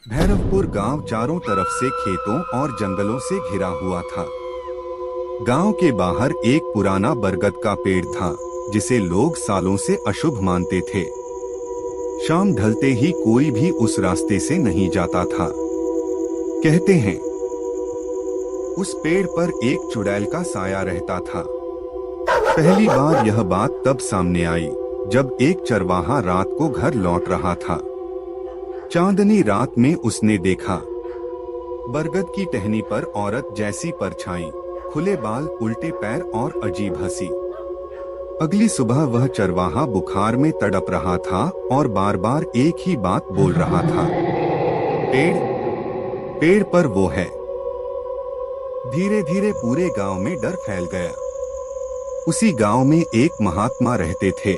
भैरवपुर गांव चारों तरफ से खेतों और जंगलों से घिरा हुआ था। गांव के बाहर एक पुराना बरगद का पेड़ था, जिसे लोग सालों से अशुभ मानते थे। शाम ढलते ही कोई भी उस रास्ते से नहीं जाता था। कहते हैं, उस पेड़ पर एक चुड़ैल का साया रहता था। पहली बार यह बात तब सामने आई जब एक चरवाहा रात को घर लौट रहा था। चांदनी रात में उसने देखा बरगद की टहनी पर औरत जैसी परछाई, खुले बाल, उल्टे पैर और अजीब हंसी। अगली सुबह वह चरवाहा बुखार में तड़प रहा था और बार बार एक ही बात बोल रहा था, पेड़ पेड़ पर वो है। धीरे धीरे पूरे गांव में डर फैल गया। उसी गांव में एक महात्मा रहते थे।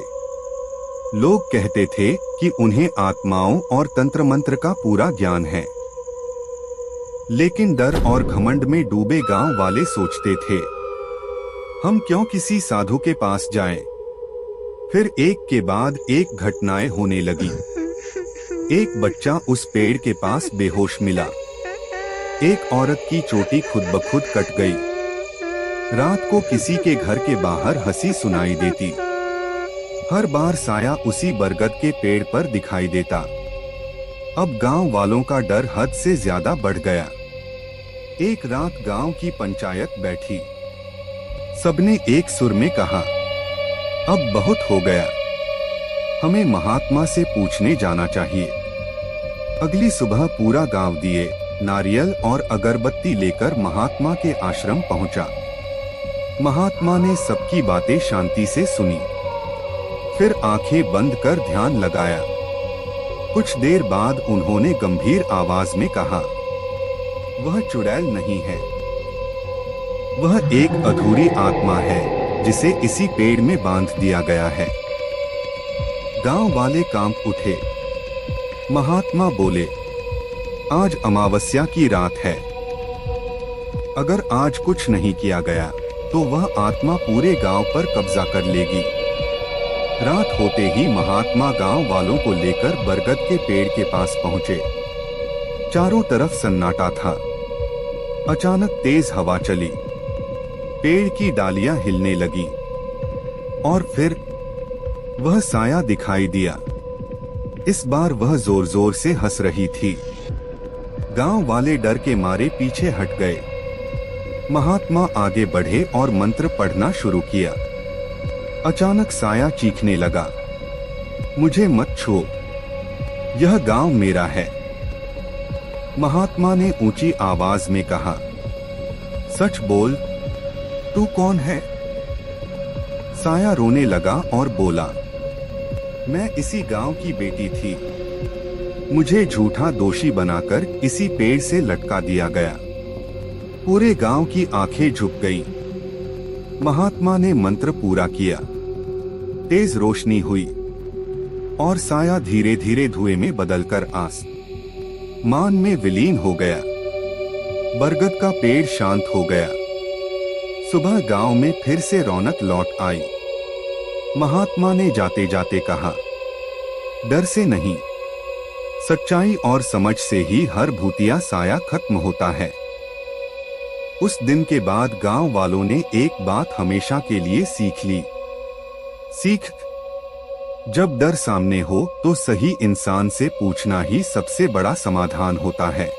लोग कहते थे कि उन्हें आत्माओं और तंत्र मंत्र का पूरा ज्ञान है। लेकिन डर और घमंड में डूबे गांव वाले सोचते थे, हम क्यों किसी साधु के पास जाएं? फिर एक के बाद एक घटनाएं होने लगी। एक बच्चा उस पेड़ के पास बेहोश मिला। एक औरत की चोटी खुद ब खुद कट गई। रात को किसी के घर के बाहर हंसी सुनाई देती। हर बार साया उसी बरगद के पेड़ पर दिखाई देता। अब गांव वालों का डर हद से ज्यादा बढ़ गया। एक रात गांव की पंचायत बैठी। सबने एक सुर में कहा, अब बहुत हो गया, हमें महात्मा से पूछने जाना चाहिए। अगली सुबह पूरा गांव दिए, नारियल और अगरबत्ती लेकर महात्मा के आश्रम पहुंचा। महात्मा ने सबकी बातें शांति से सुनी, फिर आंखें बंद कर ध्यान लगाया। कुछ देर बाद उन्होंने गंभीर आवाज में कहा, वह चुड़ैल नहीं है, वह एक अधूरी आत्मा है जिसे इसी पेड़ में बांध दिया गया है। गांव वाले कांप उठे। महात्मा बोले, आज अमावस्या की रात है। अगर आज कुछ नहीं किया गया तो वह आत्मा पूरे गांव पर कब्जा कर लेगी। रात होते ही महात्मा गांव वालों को लेकर बरगद के पेड़ के पास पहुंचे। चारों तरफ सन्नाटा था। अचानक तेज हवा चली, पेड़ की डालियां हिलने लगी और फिर वह साया दिखाई दिया। इस बार वह जोर जोर से हंस रही थी। गांव वाले डर के मारे पीछे हट गए। महात्मा आगे बढ़े और मंत्र पढ़ना शुरू किया। अचानक साया चीखने लगा, मुझे मत छू, यह गांव मेरा है। महात्मा ने ऊंची आवाज में कहा, सच बोल, तू कौन है? साया रोने लगा और बोला, मैं इसी गांव की बेटी थी। मुझे झूठा दोषी बनाकर इसी पेड़ से लटका दिया गया। पूरे गांव की आंखें झुक गईं। महात्मा ने मंत्र पूरा किया। तेज रोशनी हुई और साया धीरे धीरे धुएं में बदलकर आसमान में विलीन हो गया। बरगद का पेड़ शांत हो गया। सुबह गांव में फिर से रौनक लौट आई। महात्मा ने जाते जाते कहा, डर से नहीं, सच्चाई और समझ से ही हर भूतिया साया खत्म होता है। उस दिन के बाद गांव वालों ने एक बात हमेशा के लिए सीख ली। जब डर सामने हो तो सही इंसान से पूछना ही सबसे बड़ा समाधान होता है।